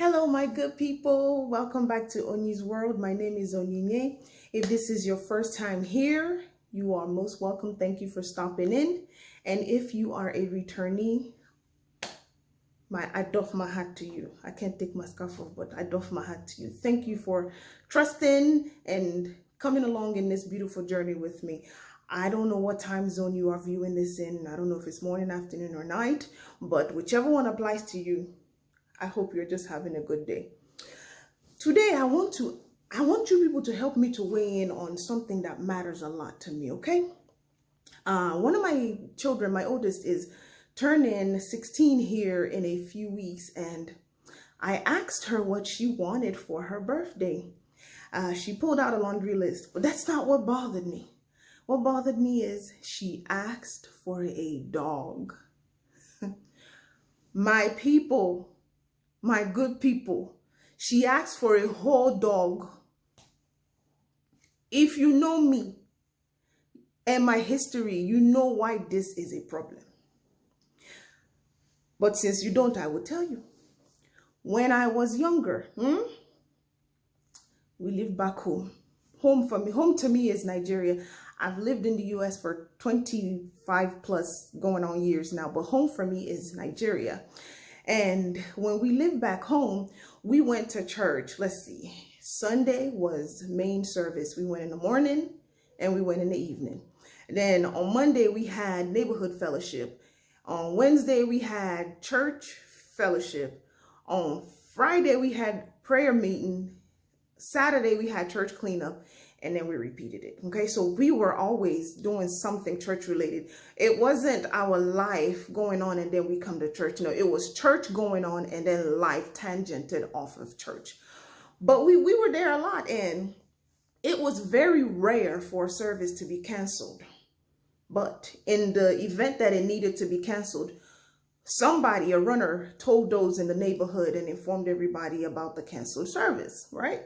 Hello, my good people. Welcome back to Onyi's World. My name is Onyinye. If this is your first time here, you are most welcome. Thank you for stopping in. And if you are a returnee, I doff my hat to you. I can't take my scarf off, but I doff my hat to you. Thank you for trusting and coming along in this beautiful journey with me. I don't know what time zone you are viewing this in. I don't know if it's morning, afternoon, or night, but whichever one applies to you, I hope you're just having a good day. Today, I want you people to help me to weigh in on something that matters a lot to me, okay? One of my children, my oldest, is turning 16 here in a few weeks, and I asked her what she wanted for her birthday. She pulled out a laundry list, but that's not what bothered me. What bothered me is she asked for a dog. My people, my good people, she asked for a whole dog. If you know me and my history, you know why this is a problem. But since you don't, I will tell you. When I was younger, we lived back home. Home to me is Nigeria. I've lived in the US for 25 plus going on years now, but home for me is Nigeria. And when we lived back home, we went to church. Let's see, Sunday was main service. We went in the morning and we went in the evening. Then on Monday, we had neighborhood fellowship. On Wednesday, we had church fellowship. On Friday, we had prayer meeting. Saturday, we had church cleanup. And then we repeated it. Okay, so we were always doing something church related. It wasn't our life going on and then we come to church. No, it was church going on and then life tangented off of church. But we were there a lot, and it was very rare for a service to be canceled. But in the event that it needed to be canceled, somebody, a runner, told those in the neighborhood and informed everybody about the canceled service, right?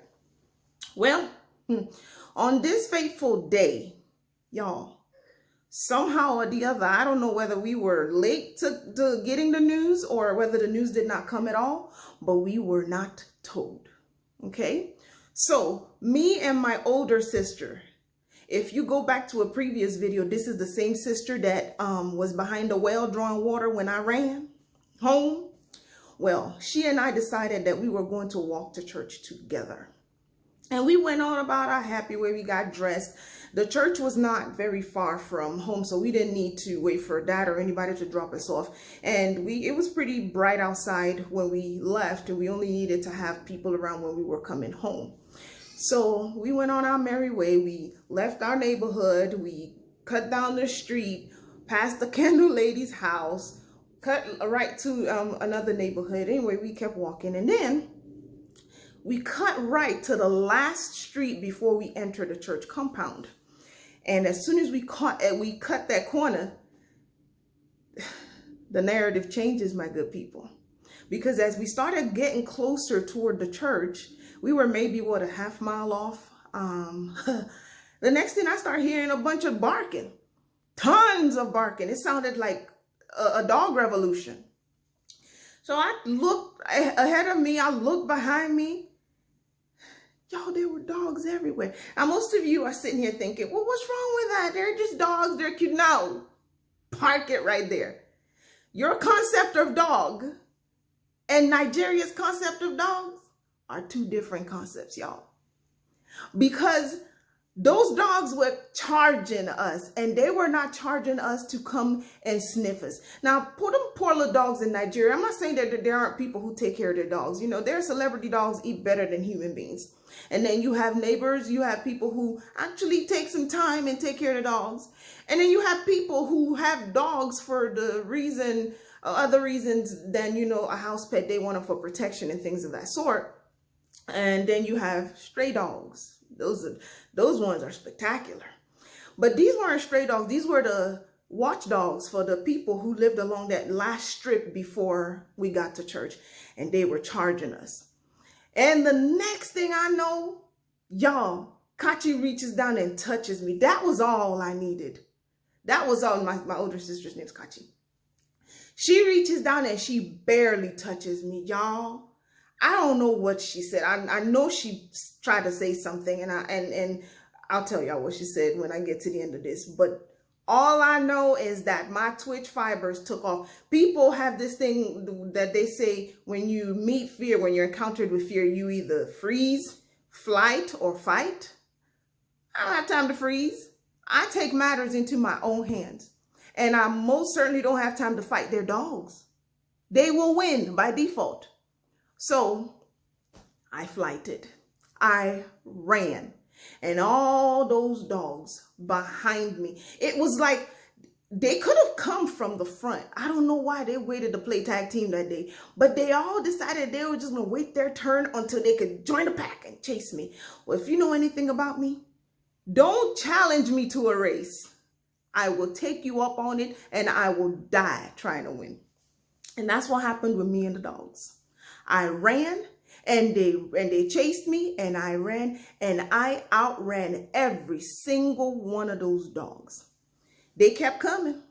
Well, on this fateful day, y'all, somehow or the other, I don't know whether we were late to getting the news or whether the news did not come at all, but we were not told. Okay, so me and my older sister, if you go back to a previous video, this is the same sister that was behind the well drawing water when I ran home. Well, she and I decided that we were going to walk to church together. And we went on about our happy way. We got dressed. The church was not very far from home, so we didn't need to wait for dad or anybody to drop us off. And it was pretty bright outside when we left, and we only needed to have people around when we were coming home. So we went on our merry way. We left our neighborhood. We cut down the street, past the candle lady's house, cut right to another neighborhood. Anyway, we kept walking, and then we cut right to the last street before we entered the church compound. And as soon as we cut that corner, the narrative changes, my good people. Because as we started getting closer toward the church, we were maybe, what, a half mile off. The next thing, I start hearing a bunch of barking, tons of barking. It sounded like a dog revolution. So I looked ahead of me, I looked behind me. Y'all, there were dogs everywhere. Now, most of you are sitting here thinking, well, what's wrong with that? They're just dogs. They're cute. No, park it right there. Your concept of dog and Nigeria's concept of dogs are two different concepts, y'all. Because those dogs were charging us, and they were not charging us to come and sniff us. Now, put them poor little dogs in Nigeria. I'm not saying that there aren't people who take care of their dogs. You know, their celebrity dogs eat better than human beings. And then you have neighbors, you have people who actually take some time and take care of the dogs. And then you have people who have dogs for the reason, other reasons than, you know, a house pet. They want them for protection and things of that sort. And then you have stray dogs. Those ones are spectacular. But these weren't stray dogs. These were the watchdogs for the people who lived along that last strip before we got to church. And they were charging us. And the next thing I know, y'all, Kachi reaches down and touches me. That was all I needed. That was all. My older sister's name is Kachi. She reaches down and she barely touches me, y'all. I don't know what she said. I know she tried to say something, and I'll tell y'all what she said when I get to the end of this. But all I know is that my Twitch fibers took off. People have this thing that they say when you meet fear, when you're encountered with fear, you either freeze, flight, or fight. I don't have time to freeze. I take matters into my own hands. And I most certainly don't have time to fight their dogs. They will win by default. So I flighted. I ran. And all those dogs behind me, it was like they could have come from the front. I don't know why they waited to play tag team that day, but they all decided they were just going to wait their turn until they could join the pack and chase me. Well, if you know anything about me, don't challenge me to a race. I will take you up on it and I will die trying to win. And that's what happened with me and the dogs. I ran and they chased me, and I ran and I outran every single one of those dogs. They kept coming.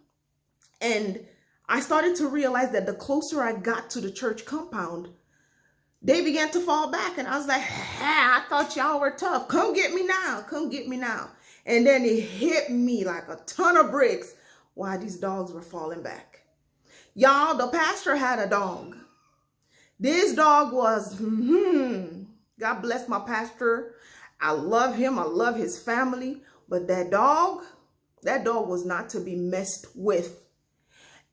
And I started to realize that the closer I got to the church compound, they began to fall back. And I was like, I thought y'all were tough. Come get me now. Come get me now. And then it hit me like a ton of bricks while these dogs were falling back. Y'all, the pastor had a dog. This dog was, God bless my pastor. I love him. I love his family. But that dog was not to be messed with.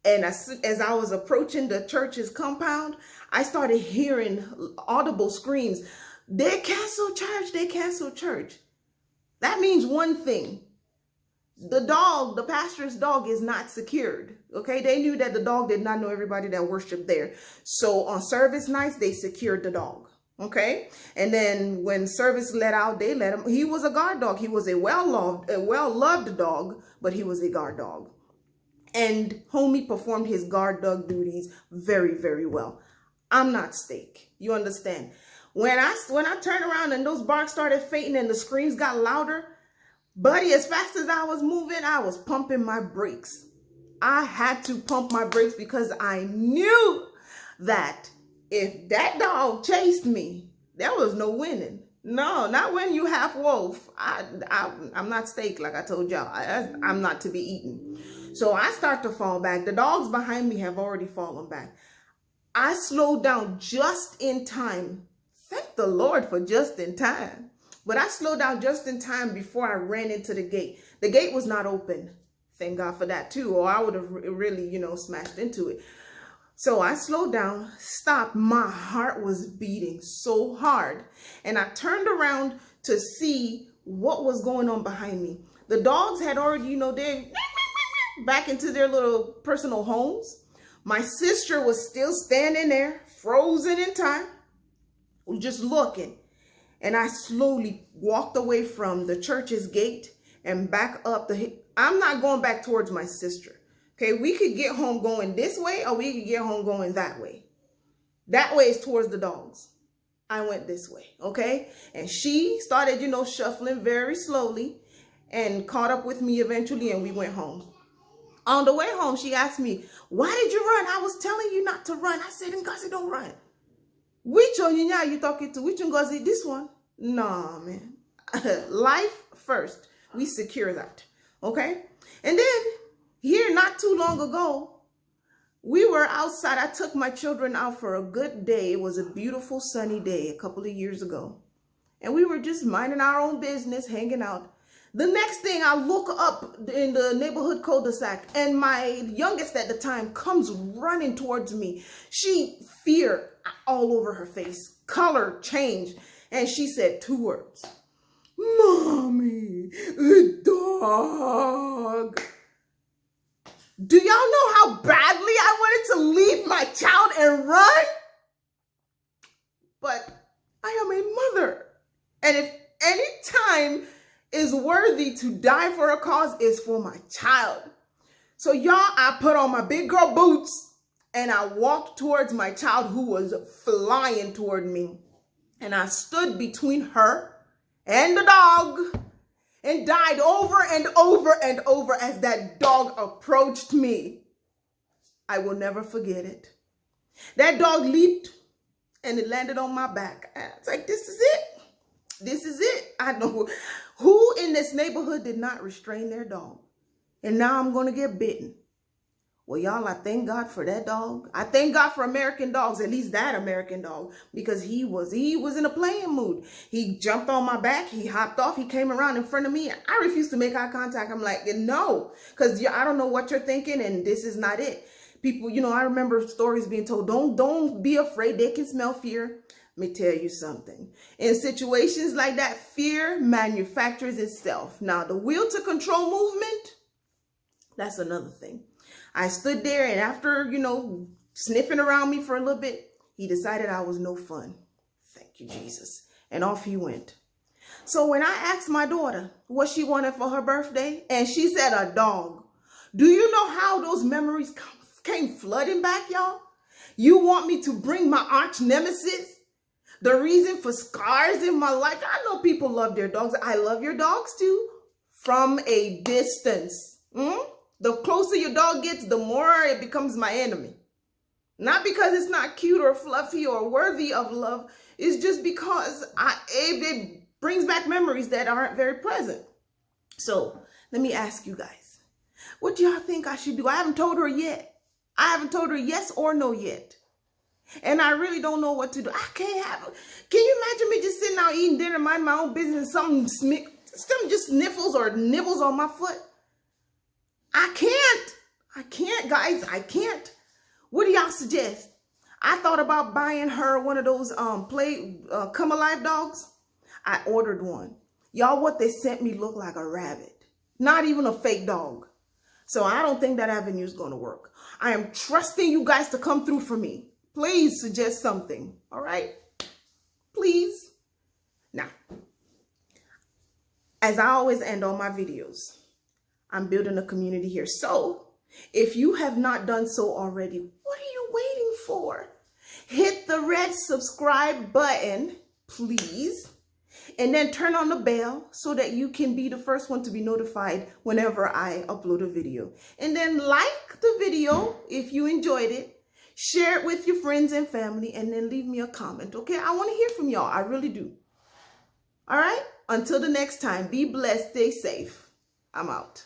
And as I was approaching the church's compound, I started hearing audible screams. They canceled church. They canceled church. That means one thing. The pastor's dog is not secured. Okay, they knew that the dog did not know everybody that worshiped there. So on service nights, they secured the dog. Okay, and then when service let out, they let him. He was a guard dog. He was a well-loved dog, but he was a guard dog. And homie performed his guard dog duties very, very well. I'm not steak. You understand? When I turned around and those barks started fading and the screams got louder, buddy, as fast as I was moving, I was pumping my brakes. I had to pump my brakes because I knew that if that dog chased me, there was no winning. No, not when you half wolf. I'm not steak, like I told y'all. I'm not to be eaten. So I start to fall back. The dogs behind me have already fallen back. I slowed down just in time. Thank the Lord for just in time. But I slowed down just in time before I ran into the gate. The gate was not open. Thank God for that too, or I would have really, smashed into it. So I slowed down, stopped. My heart was beating so hard. And I turned around to see what was going on behind me. The dogs had already, they're back into their little personal homes. My sister was still standing there, frozen in time, just looking. And I slowly walked away from the church's gate and back up the hill. I'm not going back towards my sister. Okay, we could get home going this way or we could get home going that way. That way is towards the dogs. I went this way, okay? And she started, shuffling very slowly and caught up with me eventually, and we went home. On the way home, she asked me, why did you run? I was telling you not to run. I said, Ngozi, don't run. Which one you talking to? Which Ngozi? This one? No, man. Life first. We secure that, okay? And then here, not too long ago, we were outside. I took my children out for a good day. It was a beautiful sunny day a couple of years ago. And we were just minding our own business, hanging out. The next thing, I look up in the neighborhood cul-de-sac, and my youngest at the time comes running towards me. Fear all over her face, color changed, and she said 2 words. Mommy, a dog. Do y'all know how badly I wanted to leave my child and run? But I am a mother. And if any time is worthy to die for a cause, it's for my child. So y'all, I put on my big girl boots and I walked towards my child who was flying toward me. And I stood between her and the dog and died over and over and over as that dog approached me. I will never forget it. That dog leaped and it landed on my back. And it's like, this is it. This is it. I know who in this neighborhood did not restrain their dog. And now I'm going to get bitten. Well, y'all, I thank God for that dog. I thank God for American dogs, at least that American dog, because he was in a playing mood. He jumped on my back. He hopped off. He came around in front of me. I refused to make eye contact. I'm like, no, because I don't know what you're thinking, and this is not it. People, I remember stories being told, don't be afraid. They can smell fear. Let me tell you something. In situations like that, fear manufactures itself. Now, the will to control movement, that's another thing. I stood there, and after, sniffing around me for a little bit, he decided I was no fun. Thank you, Jesus. And off he went. So when I asked my daughter what she wanted for her birthday, and she said a dog, do you know how those memories came flooding back, y'all? You want me to bring my arch nemesis? The reason for scars in my life? I know people love their dogs. I love your dogs too, from a distance. The closer your dog gets, the more it becomes my enemy. Not because it's not cute or fluffy or worthy of love. It's just because it brings back memories that aren't very pleasant. So let me ask you guys, what do y'all think I should do? I haven't told her yet. I haven't told her yes or no yet. And I really don't know what to do. Can you imagine me just sitting out eating dinner, mind my own business, and something just sniffles or nibbles on my foot? I can't, guys. I can't. What do y'all suggest? I thought about buying her one of those Come Alive dogs. I ordered one. Y'all, what they sent me looked like a rabbit. Not even a fake dog. So I don't think that avenue is going to work. I am trusting you guys to come through for me. Please suggest something. All right? Please. Now, as I always end all my videos, I'm building a community here. So if you have not done so already, what are you waiting for? Hit the red subscribe button, please. And then turn on the bell so that you can be the first one to be notified whenever I upload a video. And then like the video if you enjoyed it. Share it with your friends and family, and then leave me a comment, okay? I want to hear from y'all. I really do. All right? Until the next time, be blessed, stay safe. I'm out.